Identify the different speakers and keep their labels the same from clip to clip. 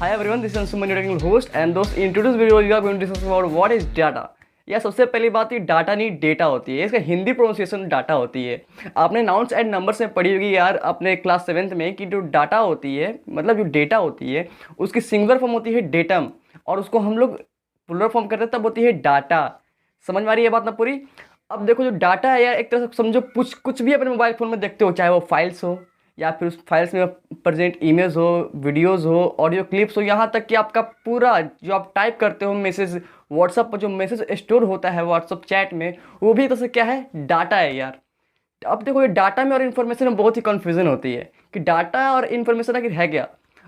Speaker 1: Hi everyone, this is Ansuman, your technical host, and those in today's video we are going to discuss about what is data. या सबसे पहली बात, ये data नहीं data होती है, इसका हिंदी प्रोनाउंसिएशन डाटा होती है। आपने नाउन्स एंड नंबर्स में पढ़ी होगी यार अपने क्लास 7th में कि जो डाटा होती है, मतलब जो डेटा होती है उसकी सिंगुलर फॉर्म होती है डेटम, और उसको हम लोग प्लुरल फॉर्म करते हैं तब होती है डाटा। समझ में आ रही है बात ना पूरी? अब देखो, जो डाटा है यार एक तरह से समझो कुछ भी अपने मोबाइल फ़ोन में देखते हो, चाहे वो फाइल्स हो या फिर उस फाइल्स में प्रेजेंट इमेज हो, वीडियोस हो, ऑडियो क्लिप्स हो, यहाँ तक कि आपका पूरा जो आप टाइप करते हो मैसेज, व्हाट्सअप पर जो मैसेज स्टोर होता है व्हाट्सअप चैट में, वो भी एक तरह से क्या है, डाटा है यार। अब देखो, ये डाटा में और इन्फॉर्मेशन में बहुत ही कन्फ्यूज़न होती है कि डाटा और इन्फॉर्मेशन आखिर है क्या।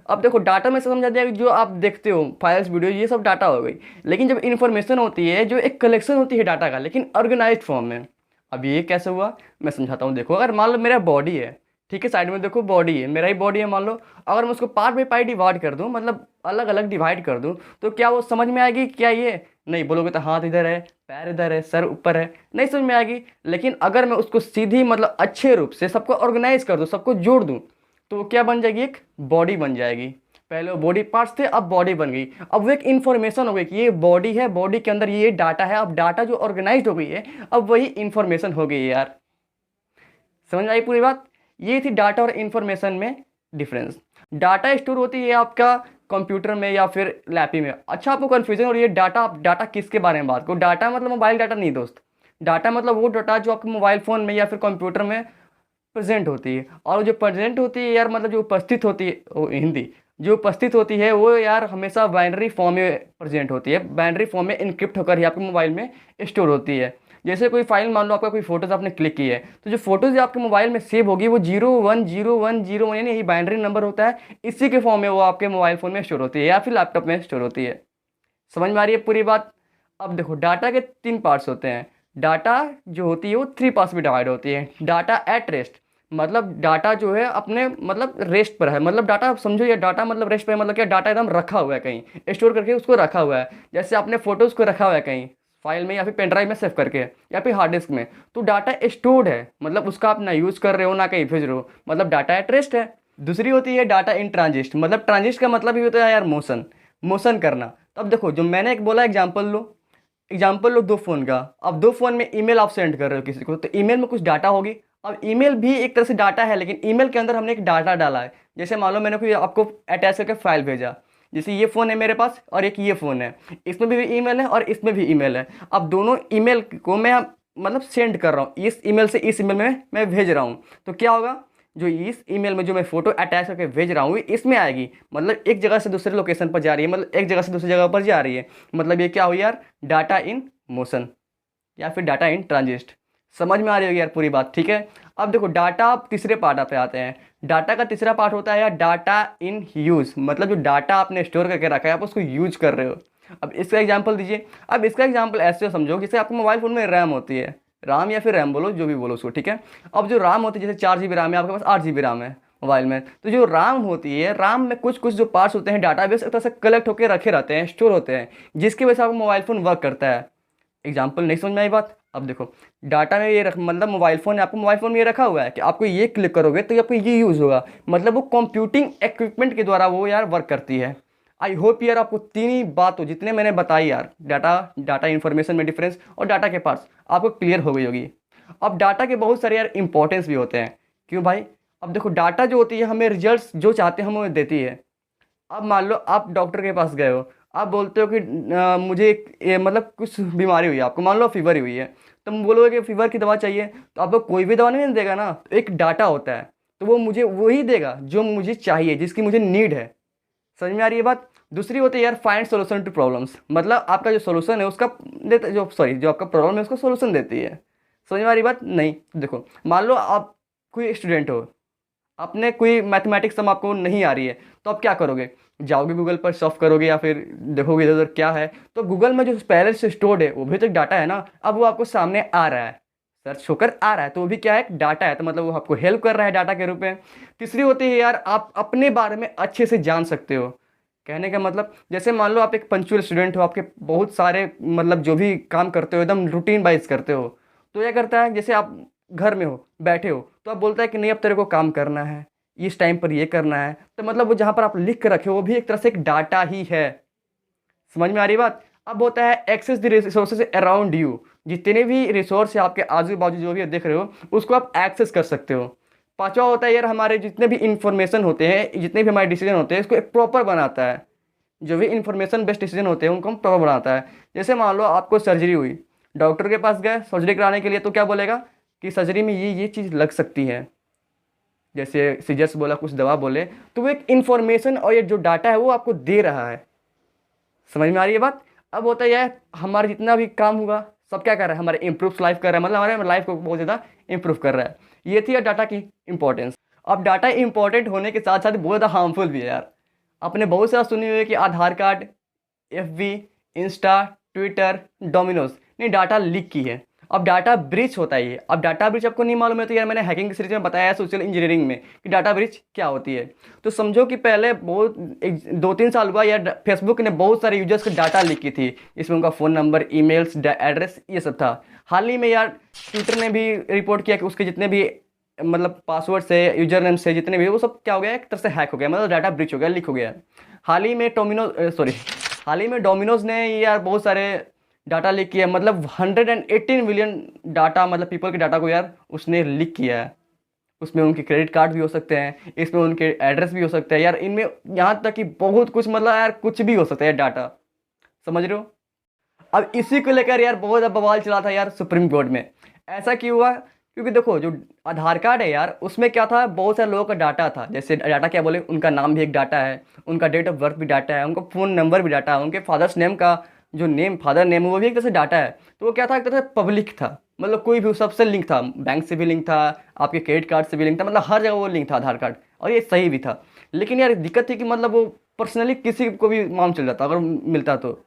Speaker 1: अब देखो, डाटा में से समझा दिया कि जो आप देखते हो फाइल्स, वीडियो, ये सब डाटा हो गई। लेकिन जब इन्फॉर्मेशन होती है, जो एक कलेक्शन होती है डाटा का, लेकिन ऑर्गेनाइज्ड फॉर्म में। अब ये कैसे हुआ मैं समझाता हूँ। देखो, अगर मान लो मेरा बॉडी है, ठीक है, साइड में देखो बॉडी है, मेरा ही बॉडी है मान लो। अगर मैं उसको पार्ट बाई पार्ट डिवाइड कर दूँ, मतलब अलग अलग डिवाइड कर दूँ, तो क्या वो समझ में आएगी? क्या ये नहीं बोलोगे तो हाथ इधर है, पैर इधर है, सर ऊपर है, नहीं समझ में आएगी। लेकिन अगर मैं उसको सीधी मतलब अच्छे रूप से सबको ऑर्गेनाइज कर दूँ, सबको जोड़ दूँ, तो वो क्या बन जाएगी? एक बॉडी बन जाएगी। पहले वो बॉडी पार्ट्स थे, अब बॉडी बन गई। अब वो एक इन्फॉर्मेशन हो गई कि ये बॉडी है, बॉडी के अंदर ये डाटा है। अब डाटा जो ऑर्गेनाइज हो गई है, अब वही इन्फॉर्मेशन हो गई है यार। समझ में आई पूरी बात? ये थी डाटा और इन्फॉर्मेशन में डिफरेंस। डाटा स्टोर होती है आपका कंप्यूटर में या फिर लैपी में। अच्छा, आपको कन्फ्यूजन हो रही है डाटा किसके बारे में बात करो? डाटा मतलब मोबाइल डाटा नहीं दोस्त। डाटा मतलब वो डाटा जो आपके मोबाइल फ़ोन में या फिर कंप्यूटर में प्रेजेंट होती है। और जो प्रेजेंट होती है यार, मतलब जो उपस्थित होती है, वो हिंदी जो उपस्थित होती है वो यार हमेशा बाइनरी फॉर्म में प्रेजेंट होती है। बाइनरी फॉर्म में इनक्रिप्ट होकर ही आपके मोबाइल में स्टोर होती है। जैसे कोई फाइल, मान लो आपका कोई फोटोज़ आपने क्लिक की है, तो जो फोटोज़ आपके मोबाइल में सेव होगी वो 010101 यानी यही बाइनरी नंबर होता है। इसी के फॉर्म में वो आपके मोबाइल फ़ोन में स्टोर होती है या फिर लैपटॉप में स्टोर होती है। समझ में आ रही है पूरी बात? अब देखो, डाटा के 3 पार्ट्स होते हैं। डाटा जो होती है वो 3 पार्ट्स में डिवाइड होती है। डाटा एट रेस्ट, मतलब डाटा जो है अपने मतलब रेस्ट पर है। मतलब डाटा आप समझो, ये डाटा मतलब रेस्ट पर है, मतलब क्या, डाटा एकदम रखा हुआ है कहीं, स्टोर करके उसको रखा हुआ है। जैसे आपने फोटोज़ को रखा हुआ है कहीं फाइल में या फिर पेन ड्राइव में सेव करके या फिर हार्ड डिस्क में, तो डाटा स्टोर्ड है, मतलब उसका आप ना यूज़ कर रहे हो ना कहीं भेज रहे हो, मतलब डाटा एट रेस्ट है। दूसरी होती है डाटा इन ट्रांजिस्ट, मतलब ट्रांजिस्ट का मतलब ही होता है यार मोशन करना। तो अब देखो, जो मैंने एक बोला एग्जाम्पल लो 2 फ़ोन का। अब 2 फ़ोन में ईमेल आप सेंड कर रहे हो किसी को, तो ईमेल में कुछ डाटा होगी। अब ईमेल भी एक तरह से डाटा है, लेकिन ईमेल के अंदर हमने एक डाटा डाला है। जैसे मान लो मैंने कोई आपको अटैच करके फाइल भेजा, जैसे ये फ़ोन है मेरे पास और एक ये फ़ोन है, इसमें भी ईमेल है और इसमें भी ईमेल है। अब दोनों ईमेल को मैं मतलब सेंड कर रहा हूँ, इस ईमेल से इस ईमेल में मैं भेज रहा हूँ। तो क्या होगा, जो इस ईमेल में जो मैं फ़ोटो अटैच करके भेज रहा हूँ इसमें आएगी, मतलब एक जगह से दूसरे लोकेशन पर जा रही है, मतलब एक जगह से दूसरी जगह पर जा रही है। मतलब ये क्या हो यार, डाटा इन मोशन या फिर डाटा इन ट्रांजिस्ट। समझ में आ रही होगी यार पूरी बात? ठीक है। अब देखो, डाटा तीसरे पार्ट पे आते हैं। डाटा का तीसरा पार्ट होता है यार डाटा इन यूज़, मतलब जो डाटा आपने स्टोर करके रखा है आप उसको यूज कर रहे हो। अब इसका एग्जांपल दीजिए। अब इसका एग्जांपल ऐसे समझो, जैसे आपके मोबाइल फ़ोन में रैम होती है, राम या फिर रैम बोलो, जो भी बोलो उसको, ठीक है। अब जो राम होती है, जैसे 4 GB राम है, आपके पास 8 GB राम है मोबाइल में, तो जो राम होती है, राम में कुछ कुछ जो पार्ट्स होते हैं डाटाबेस एक तरह से कलेक्ट होकर रखे रहते हैं, स्टोर होते हैं, जिसकी वजह से आपका मोबाइल फ़ोन वर्क करता है। एग्जाम्पल नहीं समझ में आई बात? अब देखो, डाटा में ये मतलब मोबाइल फ़ोन है, आपको मोबाइल फ़ोन में ये रखा हुआ है कि आपको ये क्लिक करोगे तो आपको ये यूज़ होगा, मतलब वो कंप्यूटिंग इक्विपमेंट के द्वारा वो यार वर्क करती है। आई होप यार आपको 3 ही बात हो जितने मैंने बताई यार, डाटा इन्फॉर्मेशन में डिफरेंस और डाटा के पार्ट्स, आपको क्लियर हो गई होगी। अब डाटा के बहुत सारे यार इंपॉर्टेंस भी होते हैं। क्यों भाई? अब देखो, डाटा जो होती है हमें रिजल्ट्स जो चाहते हैं हमें देती है। अब मान लो आप डॉक्टर के पास गए हो, आप बोलते हो कि मुझे मतलब कुछ बीमारी हुई है, आपको मान लो फीवर हुई है, तो तुम बोलोगे कि फीवर की दवा चाहिए, तो आपको कोई भी दवा नहीं देगा ना, तो एक डाटा होता है, तो वो मुझे वही देगा जो मुझे चाहिए, जिसकी मुझे नीड है। समझ में आ रही है बात? दूसरी होती है यार फाइंड सोल्यूशन टू प्रॉब्लम्स, मतलब आपका जो सोल्यूशन है उसका देता, जो आपका प्रॉब्लम है उसका सोल्यूशन देती है। समझ में आ रही बात? नहीं, देखो, मान लो आप कोई स्टूडेंट हो, अपने कोई मैथमेटिक्स सम आपको नहीं आ रही है, तो आप क्या करोगे? जाओगे गूगल पर सर्च करोगे या फिर देखोगे इधर उधर क्या है, तो गूगल में जो पहले से स्टोर्ड है वो भी तो एक डाटा है ना। अब वो आपको सामने आ रहा है, सर्च होकर आ रहा है, तो वो भी क्या है, एक डाटा है, तो मतलब वो आपको हेल्प कर रहा है डाटा के रूप में। तीसरी होती है यार आप अपने बारे में अच्छे से जान सकते हो। कहने का मतलब, जैसे मान लो आप एक पंक्चुअल स्टूडेंट हो, आपके बहुत सारे मतलब जो भी काम करते हो एकदम रूटीन वाइज करते हो, तो क्या करता है, जैसे आप घर में हो, बैठे हो, तो आप बोलता है कि नहीं अब तेरे को काम करना है, इस टाइम पर ये करना है, तो मतलब वो जहाँ पर आप लिख कर रखे हो वो भी एक तरह से एक डाटा ही है। समझ में आ रही बात। अब होता है access the resources around you, जितने भी रिसोर्स है आपके आजू बाजू जो भी आप देख रहे हो उसको आप एक्सेस कर सकते हो। पांचवा होता है यार हमारे जितने भी इंफॉर्मेशन होते हैं, जितने भी हमारे डिसीजन होते हैं, इसको एक प्रॉपर बनाता है। जो भी इंफॉर्मेशन बेस्ड डिसीजन होते हैं उनको हम प्रॉपर बनाता है। जैसे मान लो आपको सर्जरी हुई, डॉक्टर के पास गए सर्जरी कराने के लिए, तो क्या बोलेगा कि सर्जरी में ये चीज़ लग सकती है, जैसे सीजर्स बोला, कुछ दवा बोले, तो वो एक इन्फॉर्मेशन और ये जो डाटा है वो आपको दे रहा है। समझ में आ रही है बात। अब होता है यार हमारा जितना भी काम होगा सब क्या कर रहा है, हमारे इंप्रूव लाइफ कर रहा है, मतलब हमारे लाइफ को बहुत ज़्यादा इंप्रूव कर रहा है। ये थी यार डाटा की इंपॉर्टेंस। अब डाटा इंपॉर्टेंट होने के साथ साथ बहुत ज़्यादा हार्मफुल भी है यार। आपने बहुत सारा सुनी हुई है कि Aadhaar card, FB, Insta, Twitter, Domino's ने डाटा लीक की है। अब डाटा ब्रीच होता है ये। अब डाटा ब्रीच आपको नहीं मालूम है तो यार मैंने हैकिंग की सीरीज में बताया है सोशल इंजीनियरिंग में कि डाटा ब्रीच क्या होती है। तो समझो कि पहले बहुत 2-3 साल हुआ यार फेसबुक ने बहुत सारे यूजर्स का डाटा लीक की थी। इसमें उनका फ़ोन नंबर, ईमेल्स, एड्रेस, ये सब था। हाल ही में यार ट्विटर ने भी रिपोर्ट किया कि उसके जितने भी मतलब पासवर्ड से, यूजर नेम से जितने भी, वो सब क्या हो गया, एक तरह से हैक हो गया, मतलब डाटा ब्रीच हो गया, लीक हो गया। हाल ही में हाल ही में डोमिनोज ने यार बहुत सारे डाटा लीक किया, मतलब 118 मिलियन डाटा, मतलब पीपल के डाटा को यार उसने लीक किया है। उसमें उनके क्रेडिट कार्ड भी हो सकते हैं, इसमें उनके एड्रेस भी हो सकते हैं यार, इनमें यहाँ तक कि बहुत कुछ, मतलब यार कुछ भी हो सकता है डाटा। समझ रहे हो। अब इसी को लेकर यार बहुत ज़्यादा बवाल चला था यार सुप्रीम कोर्ट में। ऐसा क्यों हुआ, क्योंकि देखो जो आधार कार्ड है यार उसमें क्या था, बहुत सारे लोगों का डाटा था। जैसे डाटा क्या बोले, उनका नाम भी एक डाटा है, उनका डेट ऑफ बर्थ भी डाटा है, उनका फ़ोन नंबर भी डाटा है, उनके फादर्स नेम का जो नेम, फादर नेम, वो भी एक तरह से डाटा है। तो वो क्या था, एक तरह से पब्लिक था, मतलब कोई भी सबसे लिंक था, बैंक से भी लिंक था, आपके क्रेडिट कार्ड से भी लिंक था, मतलब हर जगह वो लिंक था आधार कार्ड, और ये सही भी था। लेकिन यार दिक्कत थी कि मतलब वो पर्सनली किसी को भी मालूम चल जाता अगर मिलता तो।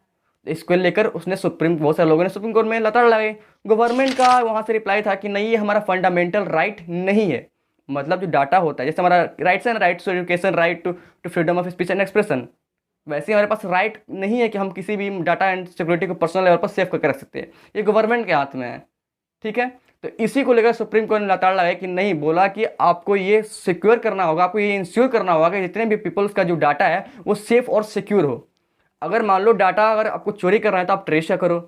Speaker 1: इसको लेकर उसने बहुत सारे लोगों ने सुप्रीम कोर्ट में लताड़ लगाई। गवर्नमेंट का वहाँ से रिप्लाई था कि नहीं, ये हमारा फंडामेंटल राइट नहीं है। मतलब जो डाटा होता है, जैसे हमारा rights and right to education, right to freedom of speech and expression, वैसे ही हमारे पास राइट नहीं है कि हम किसी भी डाटा एंड सिक्योरिटी को पर्सनल लेवल पर सेव करके रख सकते हैं। ये गवर्नमेंट के हाथ में है। ठीक है। तो इसी को लेकर सुप्रीम कोर्ट ने लताड़ लगाई कि नहीं, बोला कि आपको ये सिक्योर करना होगा, आपको ये इंश्योर करना होगा कि जितने भी पीपल्स का जो डाटा है वो सेफ और सिक्योर हो। अगर मान लो डाटा अगर आपको चोरी करना है तो आप ट्रेस करो,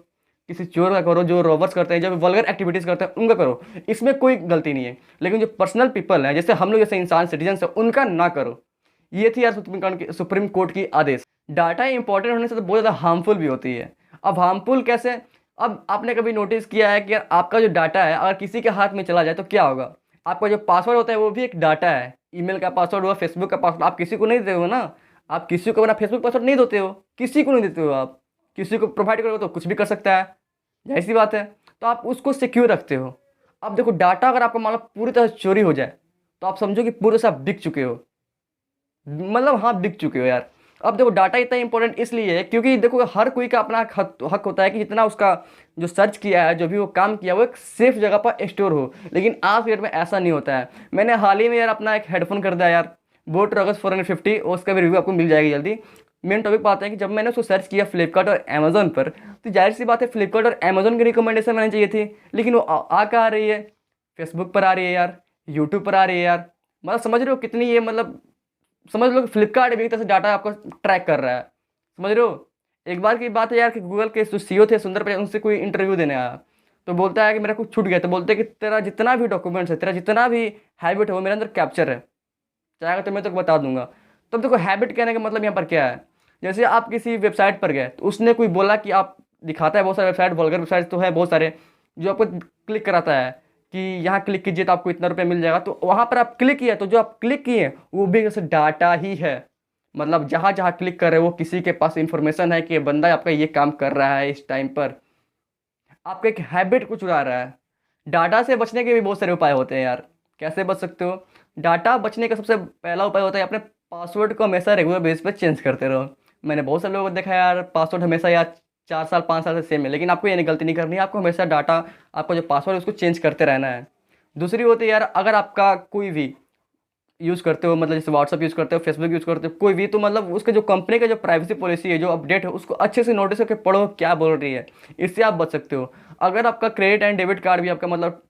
Speaker 1: किसी चोर का करो, जो रॉबर्स करते हैं, जो वल्गर एक्टिविटीज़ करते हैं उनका करो, इसमें कोई गलती नहीं है। लेकिन जो पर्सनल पीपल हैं, जैसे हम लोग जैसे इंसान सिटीजन्स हैं, उनका ना करो। ये थी यार सुप्रीम कोर्ट की आदेश। डाटा इंपॉर्टेंट होने से तो बहुत ज़्यादा हार्मफुल भी होती है। अब हार्मफुल कैसे, अब आपने कभी नोटिस किया है कि यार आपका जो डाटा है अगर किसी के हाथ में चला जाए तो क्या होगा। आपका जो पासवर्ड होता है वो भी एक डाटा है, ईमेल का पासवर्ड हुआ, फेसबुक का पासवर्ड, आप किसी को नहीं दे हो ना। आप किसी को अपना फेसबुक पासवर्ड नहीं देते हो, किसी को नहीं देते हो। आप किसी को प्रोवाइड करोगे तो कुछ भी कर सकता है, जाहिर सी बात है। तो आप उसको सिक्योर रखते हो। अब देखो डाटा अगर आपका मान लो पूरी तरह से चोरी हो जाए तो आप समझो कि पूरे से आप बिक चुके हो, मतलब हाँ बिक चुके हो यार। अब देखो डाटा इतना इंपॉर्टेंट इसलिए है क्योंकि देखो हर कोई का अपना हक होता है कि जितना उसका जो सर्च किया है, जो भी वो काम किया, वो एक सेफ जगह पर स्टोर हो। लेकिन आज के डेट में ऐसा नहीं होता है। मैंने हाल ही में यार अपना एक हेडफोन खरीदा यार, बोट रॉगस 450, और उसका भी रिव्यू आपको मिल जाएगी जल्दी। मेन टॉपिक पाते हैं कि जब मैंने उसको सर्च किया फ्लिपकार्ट और अमेजोन पर, तो जाहिर सी बात है फ्लिपकार्ट और अमेजोन की रिकमेंडेशन मैंने चाहिए थी, लेकिन वो आ कहाँ आ रही है, फेसबुक पर आ रही है यार, यूट्यूब पर आ रही है यार। मतलब समझ रहे हो कितनी ये, मतलब समझ लो कि फ्लिपकार्ट भी एक तरह से डाटा आपको ट्रैक कर रहा है। समझ रहे हो। एक बार की बात है यार कि गूगल के जो सीईओ थे सुंदर पिचाई, उनसे कोई इंटरव्यू देने आया, तो बोलता है कि मेरा कुछ छूट गया, तो बोलते हैं कि तेरा जितना भी डॉक्यूमेंट्स है, तेरा जितना भी हैबिट है वो मेरे अंदर कैप्चर है, चाहेगा तो मैं तो बता दूंगा। तब देखो हैबिट कहने का मतलब यहाँ पर क्या है। जैसे आप किसी वेबसाइट पर गए तो उसने कोई बोला कि आप, दिखाता है बहुत सारे वेबसाइट, वल्गर वेबसाइट तो है बहुत सारे, जो आपको क्लिक कराता है कि यहाँ क्लिक कीजिए तो आपको इतना रुपये मिल जाएगा, तो वहाँ पर आप क्लिक किए, तो जो आप क्लिक किए वो भी जैसे डाटा ही है। मतलब जहाँ जहाँ क्लिक कर रहे हो वो किसी के पास इंफॉर्मेशन है कि ये बंदा आपका ये काम कर रहा है इस टाइम पर, आपका एक हैबिट को चुरा रहा है। डाटा से बचने के भी बहुत सारे उपाय होते हैं यार। कैसे बच सकते हो। डाटा बचने का सबसे पहला उपाय होता है अपने पासवर्ड को हमेशा रेगुलर बेस पे चेंज करते रहो। मैंने बहुत सारे लोगों को देखा यार, पासवर्ड हमेशा यार 4 साल 5 साल से सेम है, लेकिन आपको ये नहीं, गलती नहीं करनी है, आपको हमेशा डाटा, आपका जो पासवर्ड है उसको चेंज करते रहना है। दूसरी होती है यार, अगर आपका कोई भी यूज़ करते हो, मतलब जैसे व्हाट्सअप यूज़ करते हो, फेसबुक यूज़ करते हो, कोई भी, तो मतलब उसके जो कंपनी का जो प्राइवेसी पॉलिसी है, जो अपडेट है, उसको अच्छे से नोटिस करके पढ़ो क्या बोल रही है, इससे आप बच सकते हो। अगर आपका क्रेडिट एंड डेबिट कार्ड भी आपका मतलब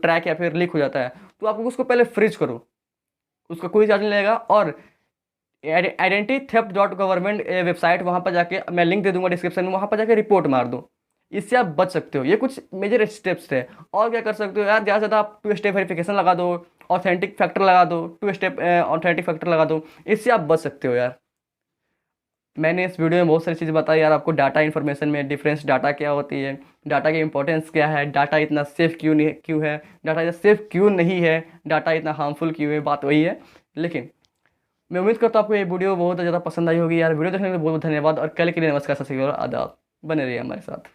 Speaker 1: ट्रैक या फिर लीक हो जाता है, तो आप उसको पहले फ्रीज करो, उसका कोई चार्ज नहीं लगेगा। और identity theft dot government website, वहाँ पर जाके मैं लिंक दे दूंगा डिस्क्रिप्शन में, वहाँ पर जाके रिपोर्ट मार दो। इससे आप बच सकते हो। ये कुछ मेजर स्टेप्स थे। और क्या कर सकते हो यार, ज़्यादा से ज़्यादा आप 2 स्टेप वेरिफिकेशन लगा दो, ऑथेंटिक फैक्टर लगा दो, 2 स्टेप ऑथेंटिक फैक्टर लगा दो, इससे आप बच सकते हो यार। मैंने इस वीडियो में बहुत सारी चीज़ बताई यार आपको, डाटा इन्फॉर्मेशन में डिफरेंस, डाटा क्या होती है, डाटा की इंपॉर्टेंस क्या है, डाटा इतना सेफ क्यों नहीं, क्यों है, डाटा इतना सेफ क्यों नहीं है, डाटा इतना हार्मफुल क्यों है, बात वही है। लेकिन मैं उम्मीद करता हूँ आपको ये वीडियो बहुत ज़्यादा पसंद आई होगी यार। वीडियो देखने के लिए बहुत बहुत धन्यवाद, और कल के लिए नमस्कार, सत श्री अकाल, आदाब। बने रहिए हमारे साथ।